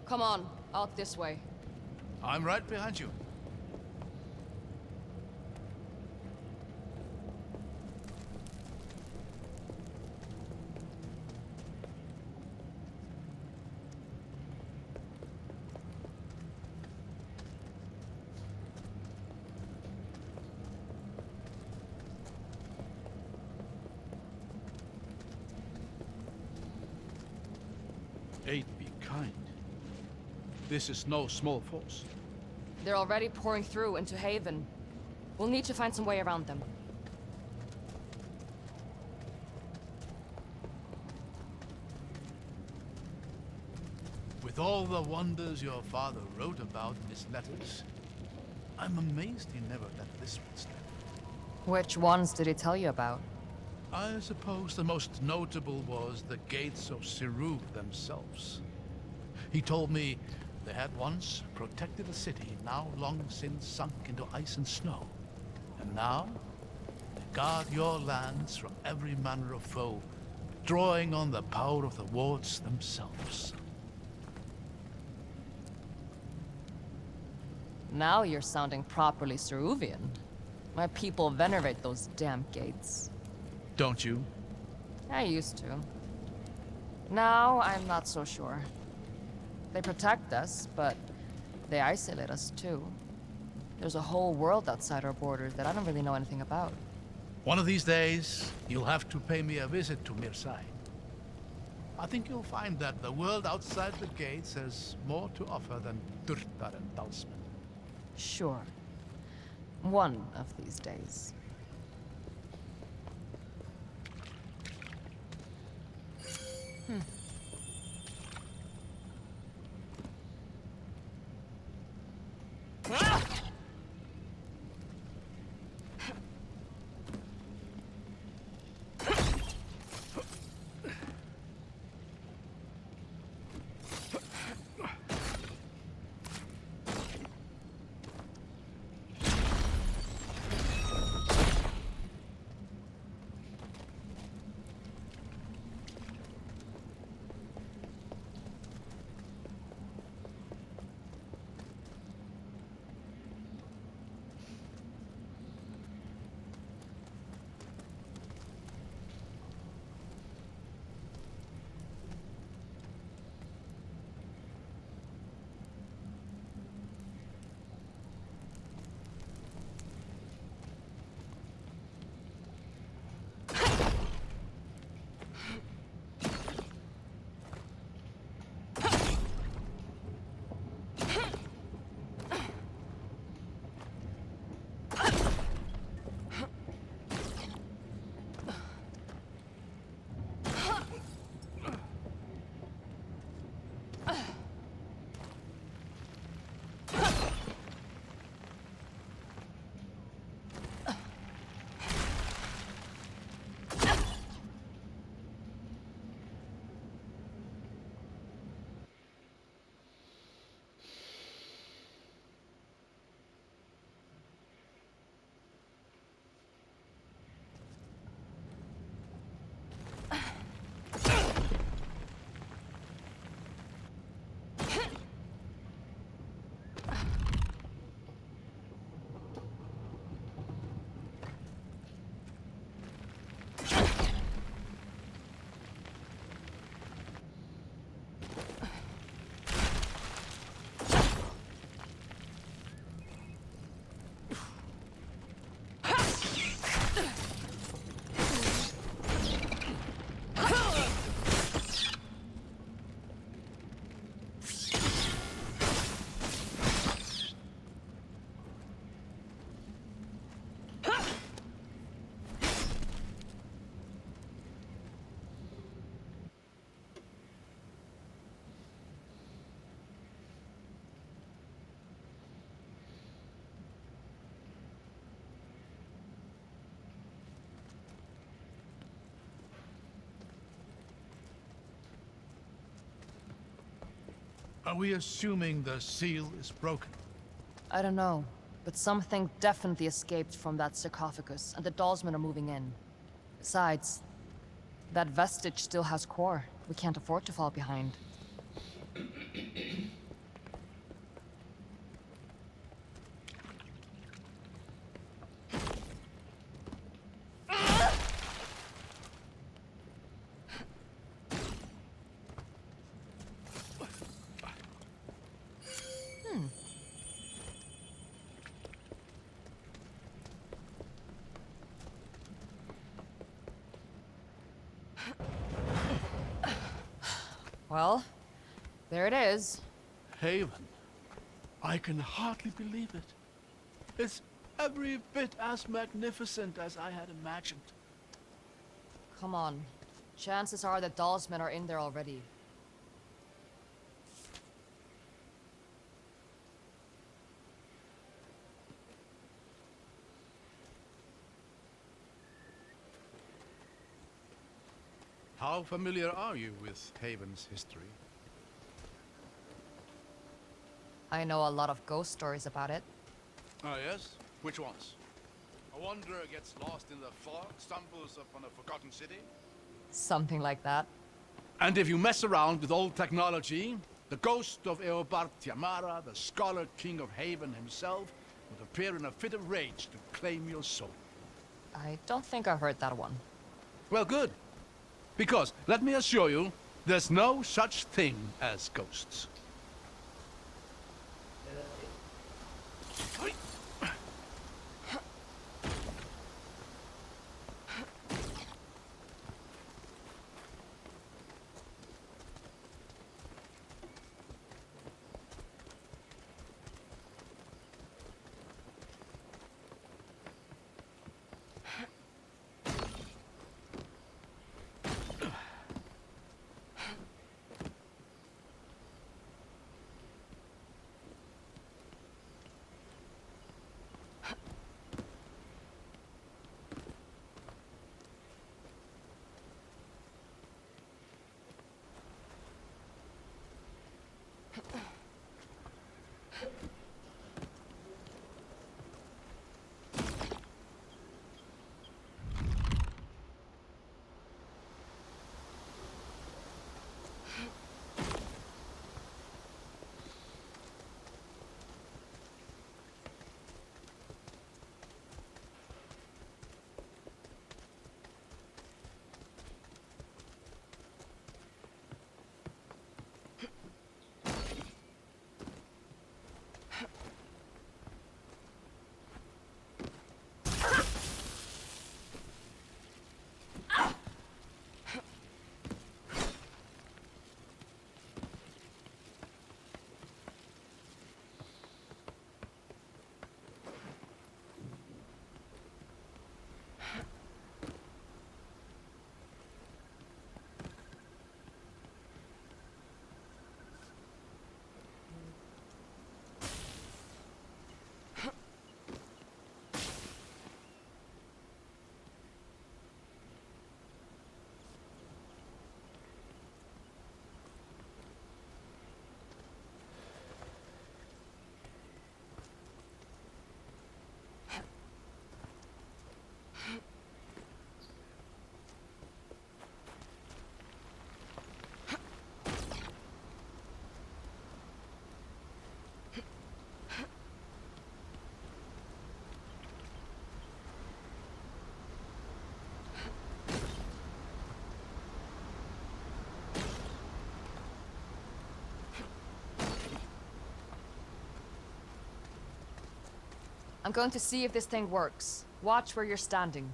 Come on, out this way. I'm right behind you. Aid be kind. This is no small force. They're already pouring through into Haven. We'll need to find some way around them. With all the wonders your father wrote about in his letters, I'm amazed he never let this one slip. Which ones did he tell you about? I suppose the most notable was the gates of Siru themselves. He told me they had once protected a city now long since sunk into ice and snow. And now, they guard your lands from every manner of foe, drawing on the power of the wards themselves. Now you're sounding properly Ceruvian. My people venerate those damn gates. Don't you? I used to. Now, I'm not so sure. They protect us, but they isolate us too. There's a whole world outside our borders that I don't really know anything about. One of these days, you'll have to pay me a visit to Mirsai. I think you'll find that the world outside the gates has more to offer than Durtar and Dalsman. Sure. One of these days. Are we assuming the seal is broken? I don't know, but something definitely escaped from that sarcophagus, and the Dalsmen are moving in. Besides, that vestige still has core. We can't afford to fall behind. Well, there it is. Haven. I can hardly believe it. It's every bit as magnificent as I had imagined. Come on. Chances are that Dalsmen are in there already. How familiar are you with Haven's history? I know a lot of ghost stories about it. Ah, yes? Which ones? A wanderer gets lost in the fog, stumbles upon a forgotten city? Something like that. And if you mess around with old technology, the ghost of Eobard Tiamara, the scholar king of Haven himself, would appear in a fit of rage to claim your soul. I don't think I heard that one. Well, good. Because, let me assure you, there's no such thing as ghosts. I'm going to see if this thing works. Watch where you're standing.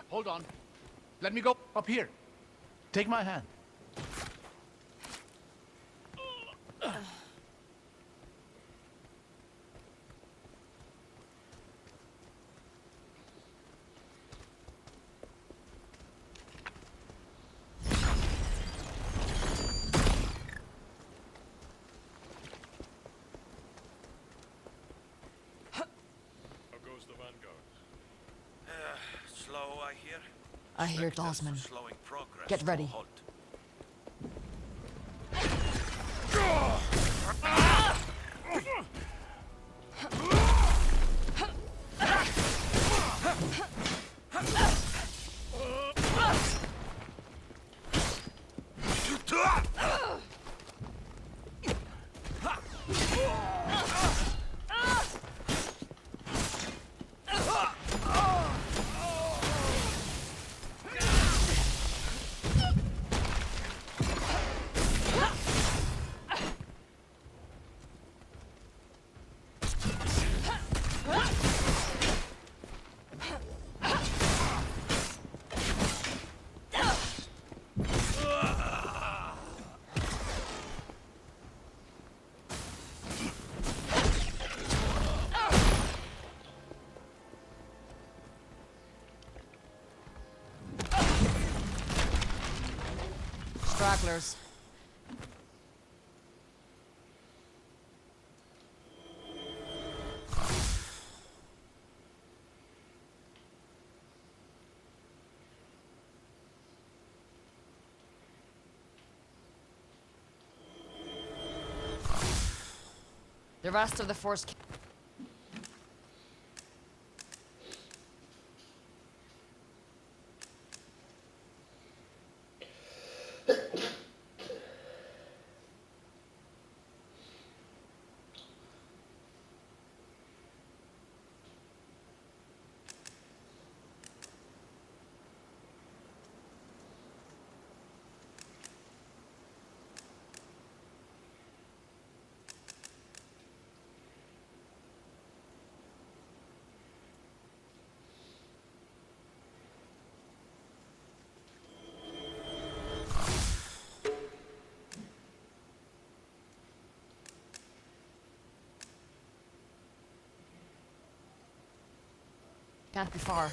Hold on. Let me go up here. Take my hand. Slow, I hear. I hear Spectres for Dalsmen. slowing progress Get to a ready. halt. Stragglers. The rest of the force. Can't be far.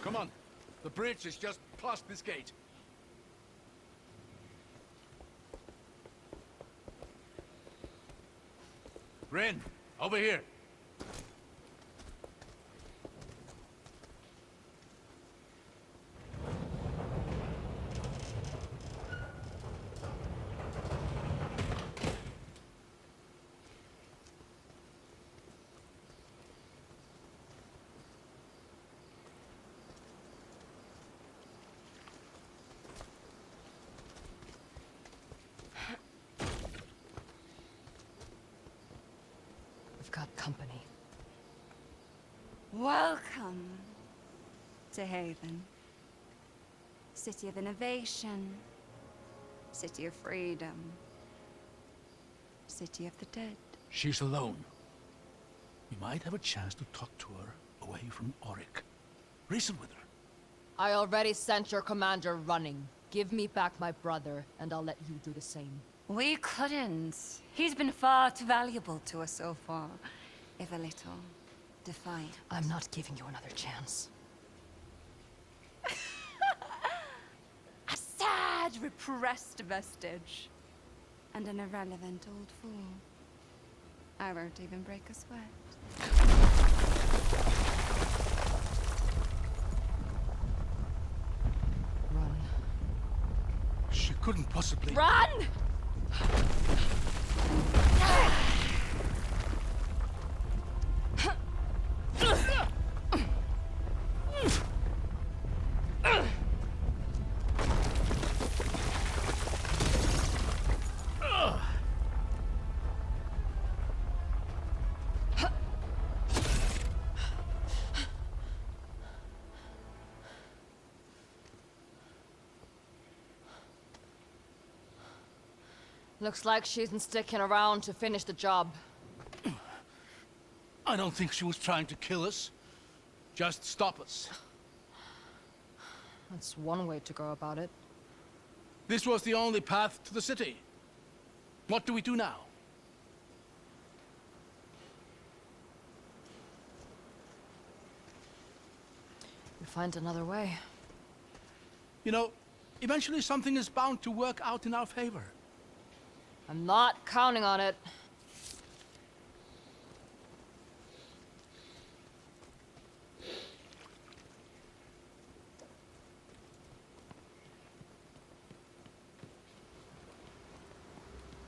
Come on. The bridge is just past this gate. Rin, over here. We've got company. Welcome to Haven. City of innovation. City of freedom. City of the dead. She's alone. We might have a chance to talk to her away from Auric. Reason with her. I already sent your commander running. Give me back my brother, and I'll let you do the same. We couldn't. He's been far too valuable to us so far. If a little defiant. I'm not giving you another chance. A sad, repressed vestige. And an irrelevant old fool. I won't even break a sweat. Run. She couldn't possibly... Run! Looks like she isn't sticking around to finish the job. I don't think she was trying to kill us. Just stop us. That's one way to go about it. This was the only path to the city. What do we do now? We find another way. You know, eventually something is bound to work out in our favor. I'm not counting on it.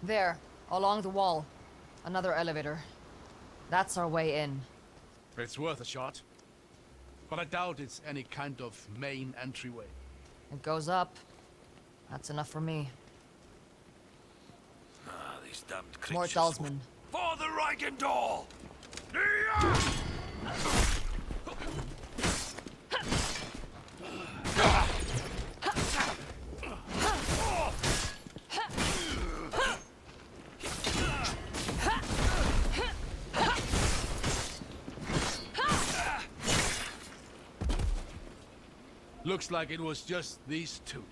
There, along the wall. Another elevator. That's our way in. It's worth a shot. But I doubt it's any kind of main entryway. It goes up. That's enough for me. Ah, These damned More creatures. talisman. For the Reichendahl! Looks like it was just these two.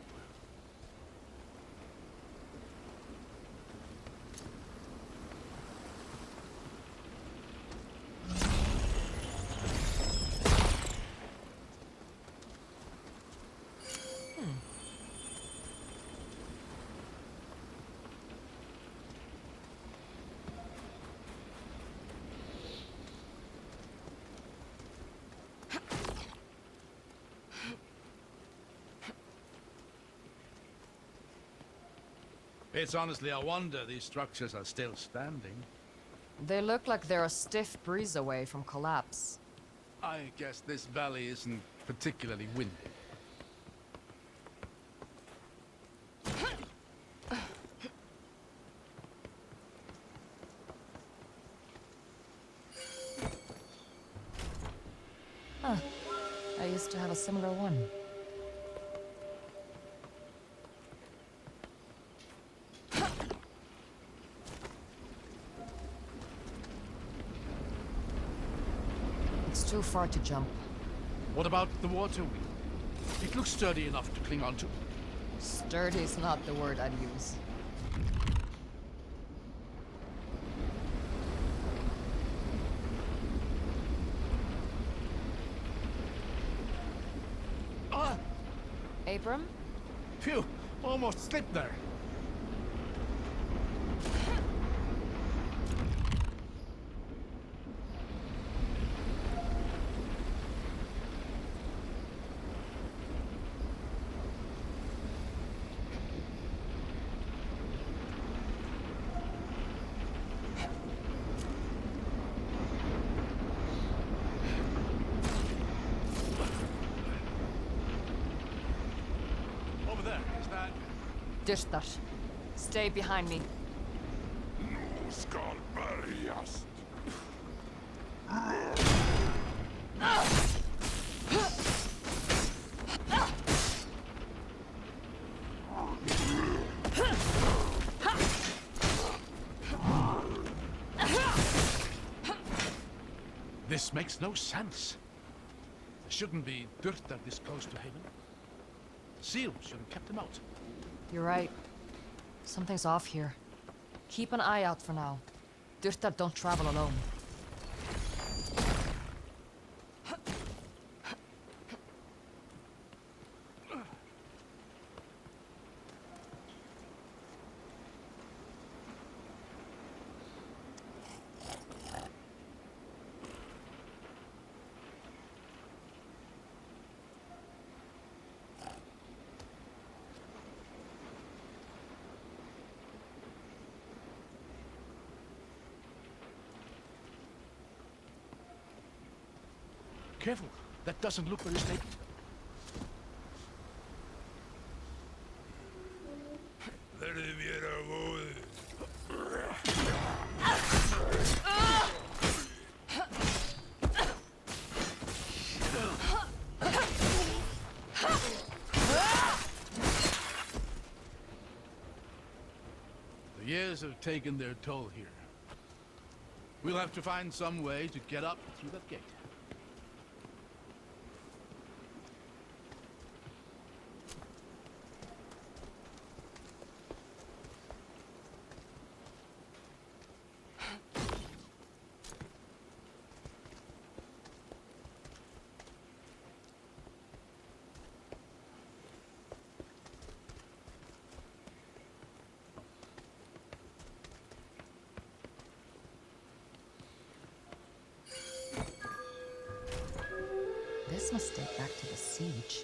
It's honestly a wonder these structures are still standing. They look like they're a stiff breeze away from collapse. I guess this valley isn't particularly windy. Huh. I used to have a similar one. It's too far to jump. What about the water wheel? It looks sturdy enough to cling onto. Sturdy is not the word I'd use. Ah! Abram? Phew! Almost slipped there. Over there, is that... Dishtash. Stay behind me. This makes no sense. There shouldn't be Durtar this close to Haven. The seal should have kept him out. You're right. Something's off here. Keep an eye out for now. Durtar don't travel alone. Careful, that doesn't look very stable. The years have taken their toll here. We'll have to find some way to get up through that gate. This must date back to the siege.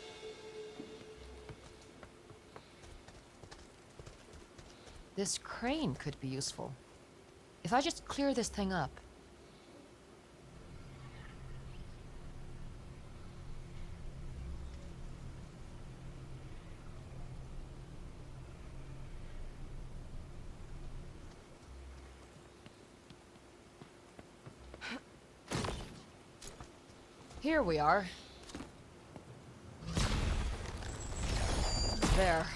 This crane could be useful. If I just clear this thing up. Here we are. There.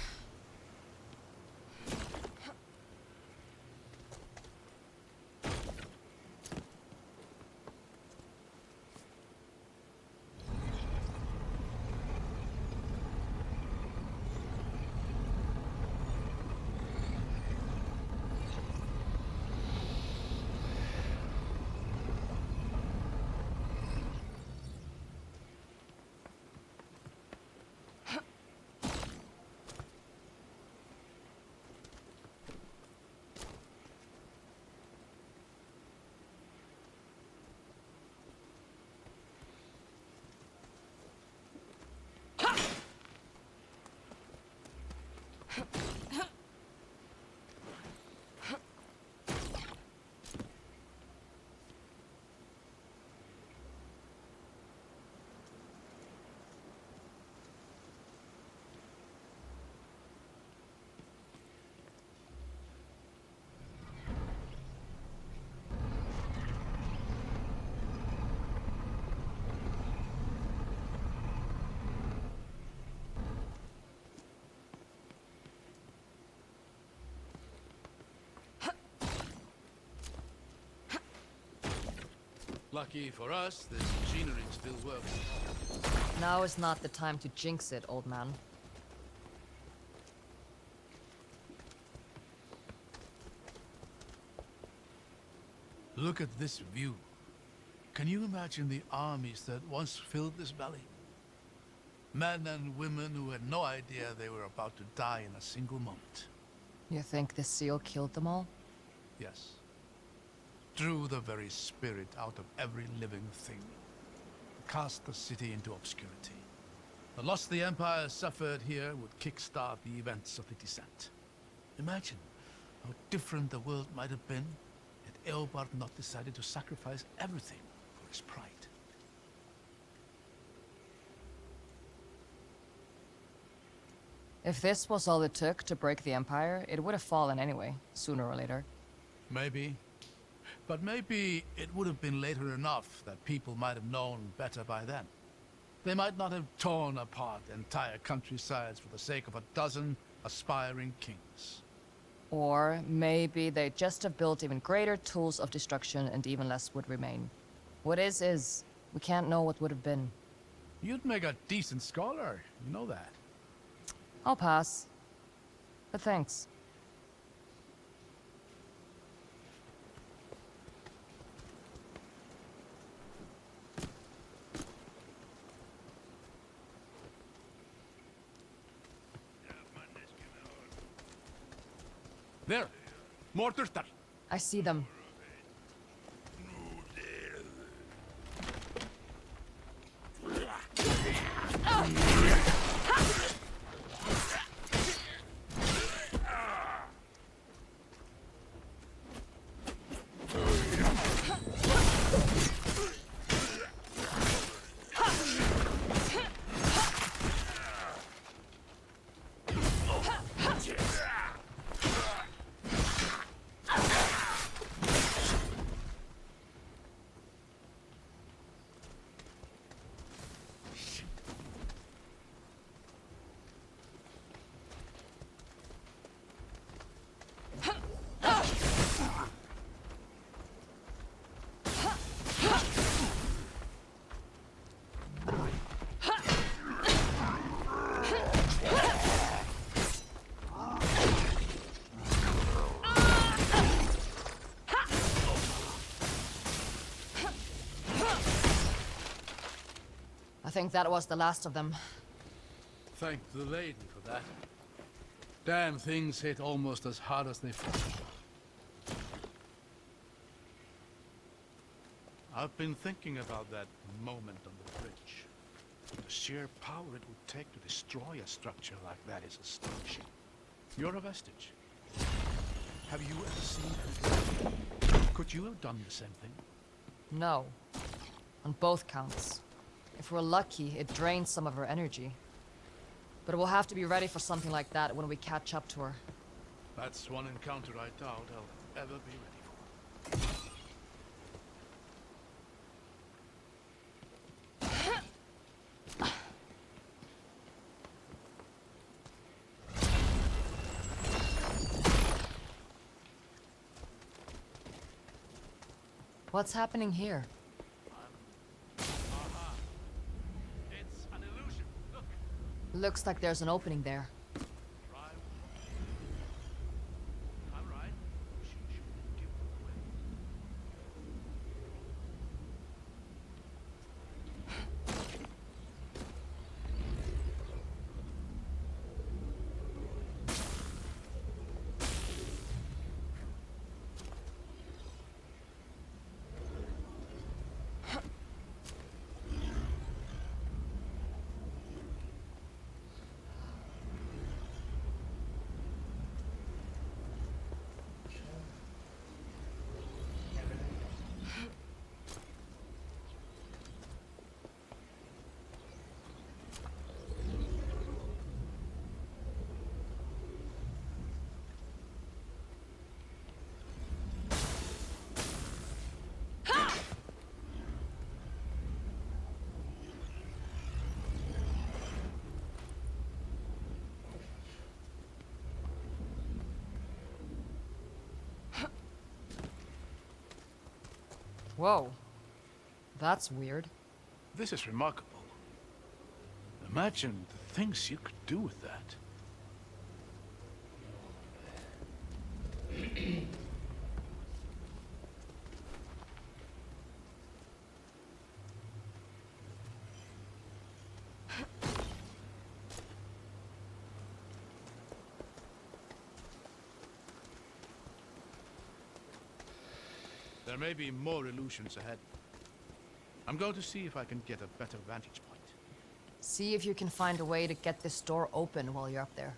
Lucky for us, this machinery still works. Now is not the time to jinx it, old man. Look at this view. Can you imagine the armies that once filled this valley? Men and women who had no idea they were about to die in a single moment. You think the seal killed them all? Yes. Drew the very spirit out of every living thing. Cast the city into obscurity. The loss the Empire suffered here would kickstart the events of the descent. Imagine how different the world might have been had Eobard not decided to sacrifice everything for his pride. If this was all it took to break the Empire, it would have fallen anyway, sooner or later. Maybe. But maybe it would have been later enough that people might have known better by then. They might not have torn apart entire countrysides for the sake of a dozen aspiring kings. Or maybe they'd just have built even greater tools of destruction and even less would remain. What is. We can't know what would have been. You'd make a decent scholar, you know that. I'll pass. But thanks. There! More Durtar! I see them. I think that was the last of them. Thank the lady for that. Damn things hit almost as hard as they fall. I've been thinking about that moment on the bridge. The sheer power it would take to destroy a structure like that is astonishing. You're a vestige. Have you ever seen her? Could you have done the same thing? No. On both counts. If we're lucky, it drains some of her energy. But we'll have to be ready for something like that when we catch up to her. That's one encounter I doubt I'll ever be ready for. What's happening here? Aha. It's an illusion. Look. Looks like there's an opening there. Try. I'm right. Shoot. Give it away. Whoa. That's weird. This is remarkable. Imagine the things you could do with that. There may be more illusions ahead. I'm going to see if I can get a better vantage point. See if you can find a way to get this door open while you're up there.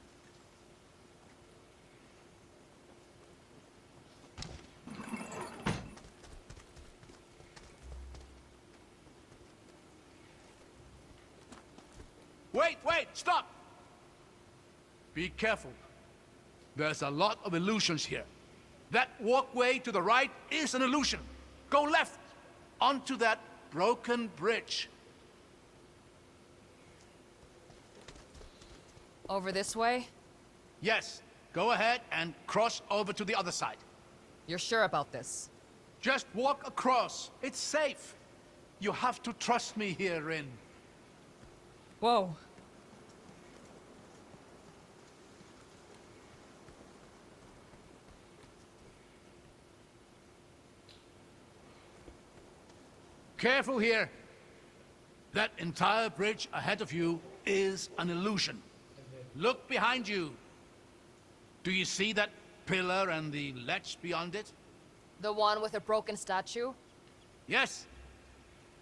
Wait, stop! Be careful. There's a lot of illusions here. That walkway to the right is an illusion. Go left, onto that broken bridge. Over this way? Yes, go ahead and cross over to the other side. You're sure about this? Just walk across. It's safe. You have to trust me here, Rin. Whoa. Careful here. That entire bridge ahead of you is an illusion. Look behind you. Do you see that pillar and the ledge beyond it? The one with a broken statue? Yes.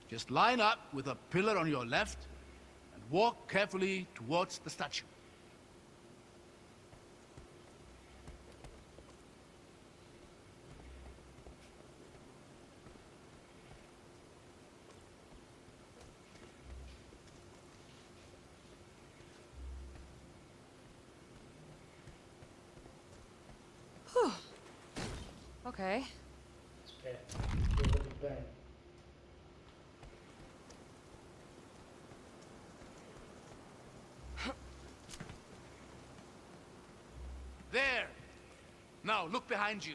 Just line up with a pillar on your left and walk carefully towards the statue. Okay. There! Now look behind you.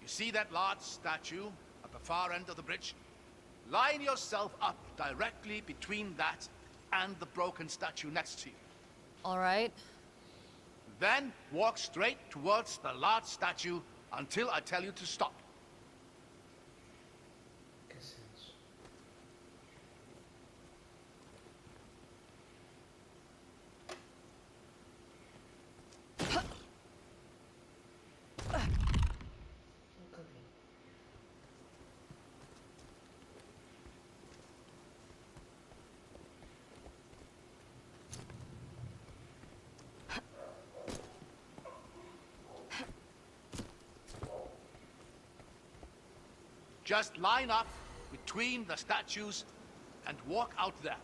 You see that large statue at the far end of the bridge? Line yourself up directly between that and the broken statue next to you. All right. Then walk straight towards the large statue until I tell you to stop. Just line up between the statues and walk out there.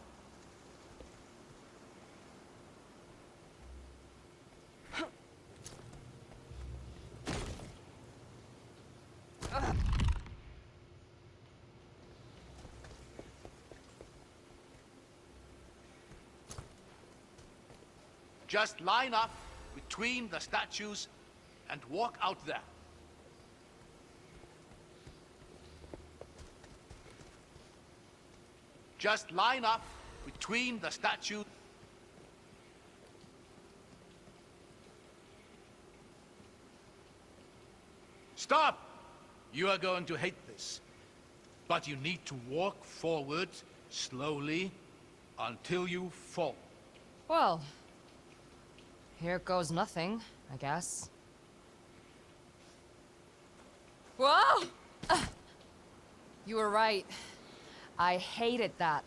Just line up between the statues and walk out there. Just line up between the statue. Stop! You are going to hate this. But you need to walk forward slowly until you fall. Well, here goes nothing, I guess. Whoa! You were right. I hated that.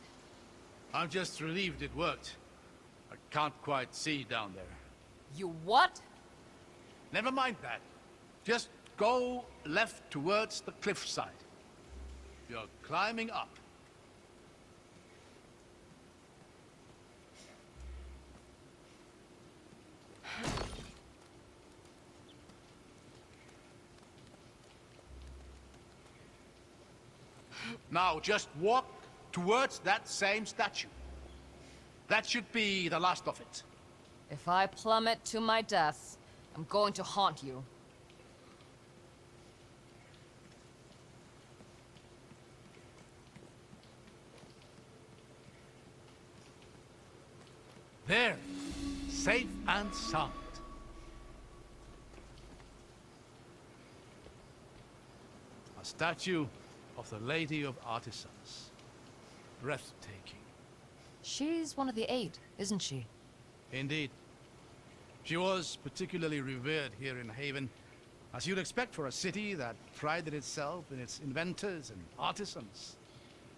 I'm just relieved it worked. I can't quite see down there. You what? Never mind that. Just go left towards the cliffside. You're climbing up. Now just walk towards that same statue. That should be the last of it. If I plummet to my death, I'm going to haunt you. There, safe and sound. A statue of the Lady of Artisans. Breathtaking. She's one of the 8, isn't she? Indeed. She was particularly revered here in Haven, as you'd expect for a city that prided itself in its inventors and artisans.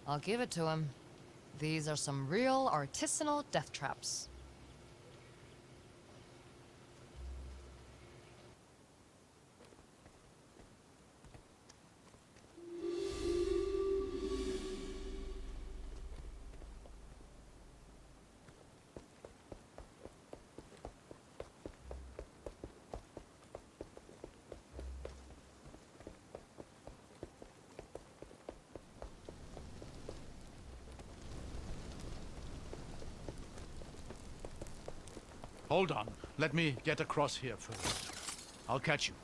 I'll give it to him. These are some real artisanal death traps. Hold on. Let me get across here first. I'll catch you.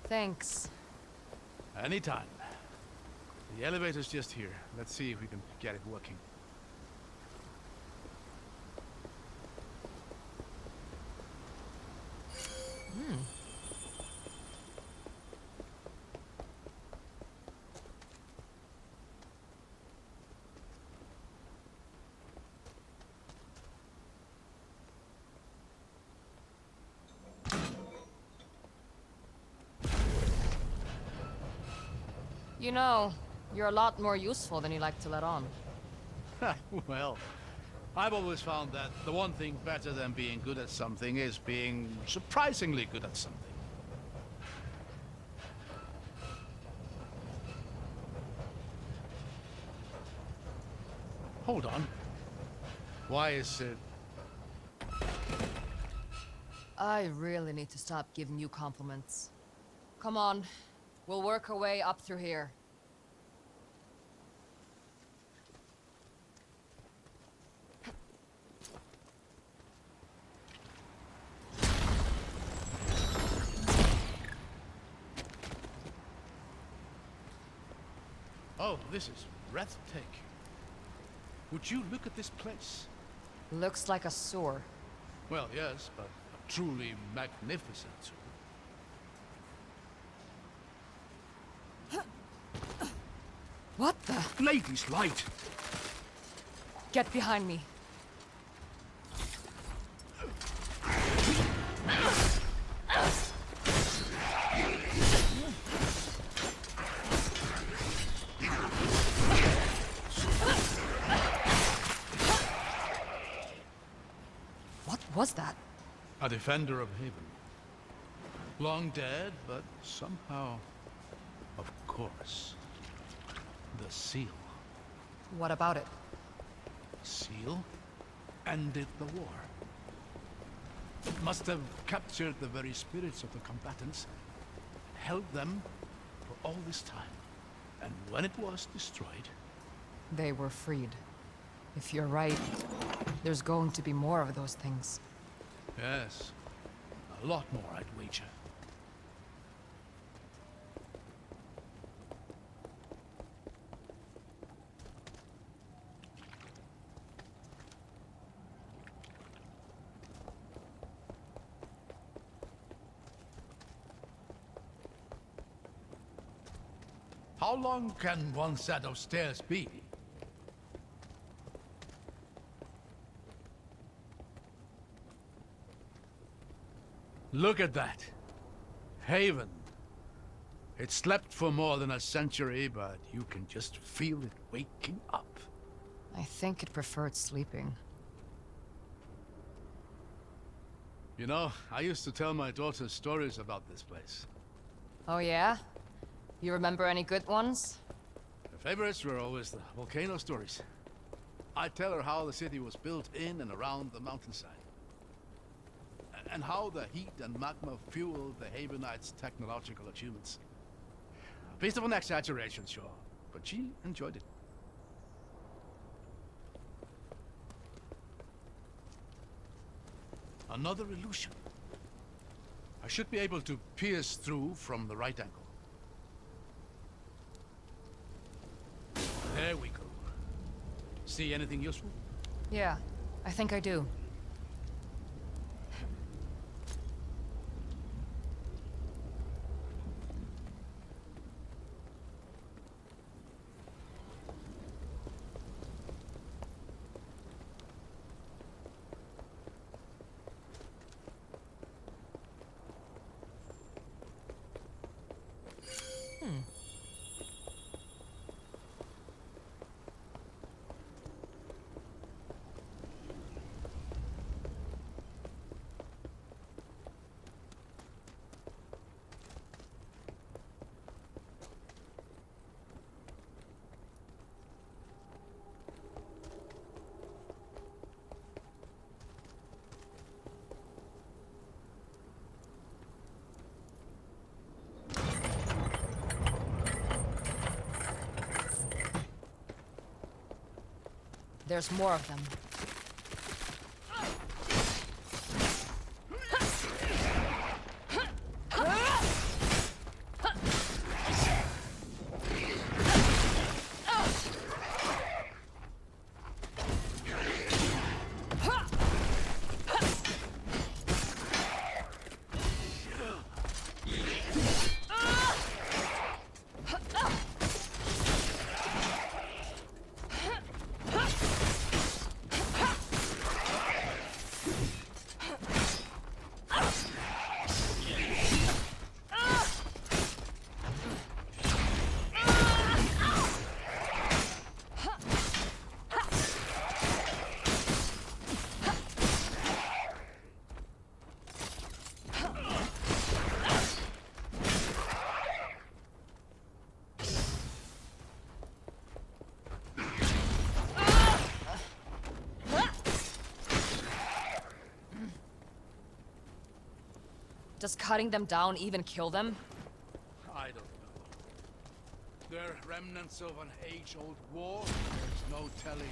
Thanks. Anytime. The elevator's just here. Let's see if we can get it working. You know, you're a lot more useful than you like to let on. Well, I've always found that the one thing better than being good at something is being surprisingly good at something. Hold on. Why is it... I really need to stop giving you compliments. Come on, we'll work our way up through here. Oh, this is breathtaking. Would you look at this place? Looks like a sewer. Well, yes, but a truly magnificent sewer. What the? Lady's light! Get behind me. What was that? A defender of Haven. Long dead, but somehow, of course. The seal. What about it? Seal ended the war. It must have captured the very spirits of the combatants, held them for all this time. And when it was destroyed... They were freed. If you're right, there's going to be more of those things. Yes, A lot more, I'd wager. How long can one set of stairs be? Look at that. Haven. It slept for more than a century, but you can just feel it waking up. I think it preferred sleeping. You know, I used to tell my daughters stories about this place. Oh yeah? You remember any good ones? Her favorites were always the volcano stories. I'd tell her how the city was built in and around the mountainside. And how the heat and magma fueled the Havenites' technological achievements. A bit of an exaggeration, sure, but she enjoyed it. Another illusion. I should be able to pierce through from the right angle. There we go. See anything useful? Yeah, I think I do. There's more of them. Does cutting them down even kill them? I don't know. They're remnants of an age-old war. There's no telling.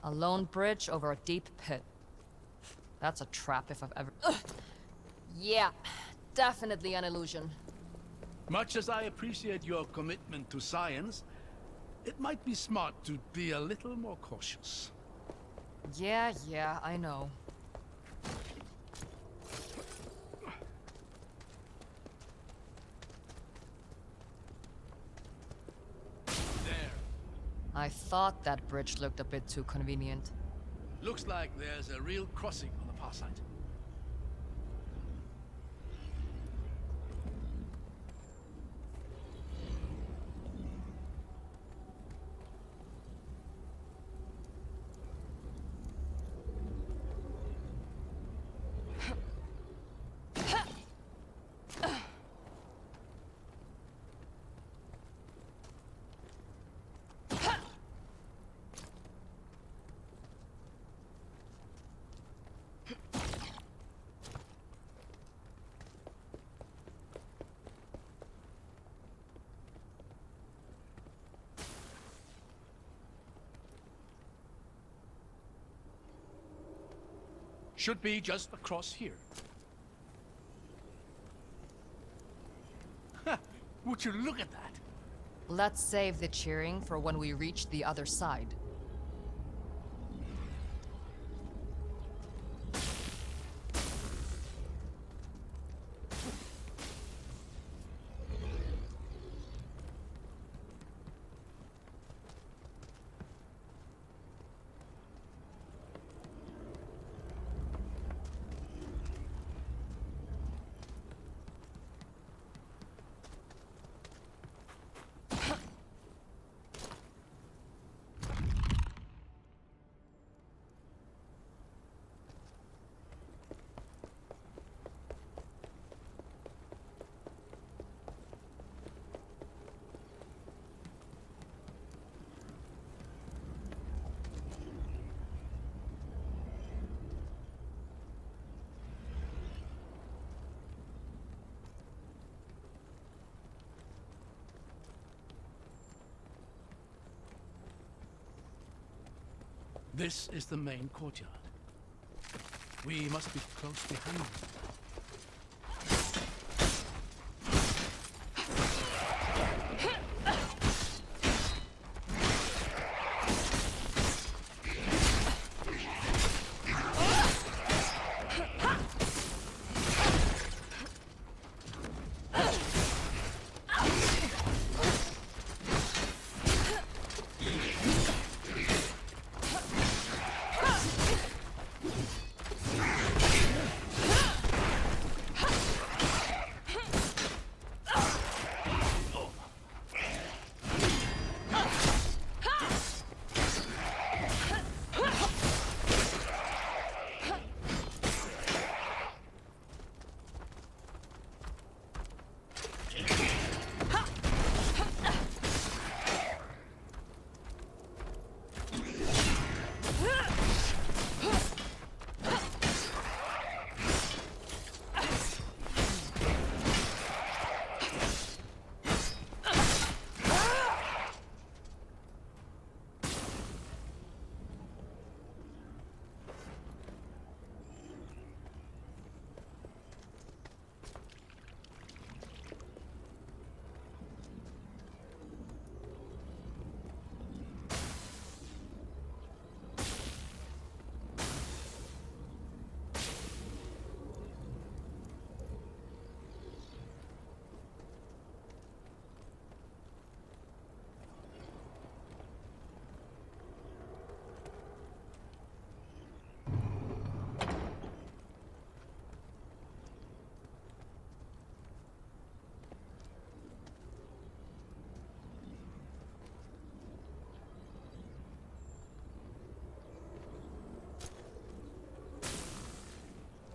A lone bridge over a deep pit. That's a trap if I've ever... Ugh. Yeah, definitely an illusion. Much as I appreciate your commitment to science, it might be smart to be a little more cautious. Yeah, I know. There. I thought that bridge looked a bit too convenient. Looks like there's a real crossing on the far side. Should be just across here. Ha! Would you look at that? Let's save the cheering for when we reach the other side. This is the main courtyard. We must be close behind them.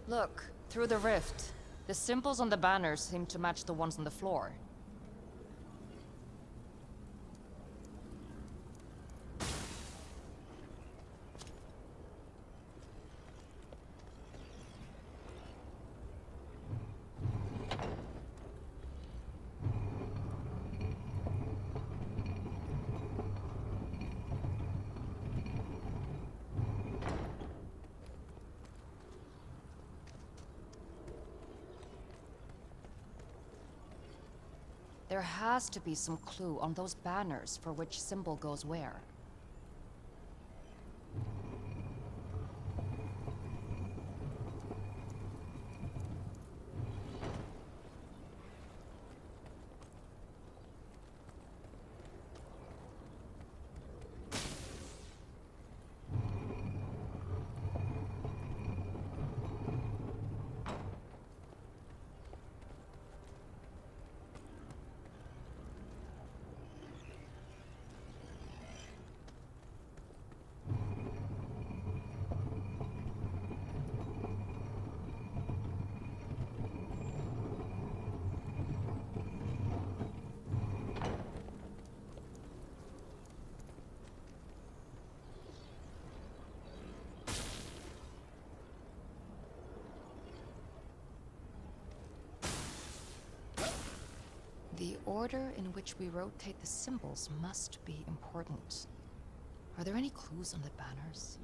Look, through the rift. The symbols on the banners seem to match the ones on the floor. There has to be some clue on those banners for which symbol goes where. The order in which we rotate the symbols must be important. Are there any clues on the banners?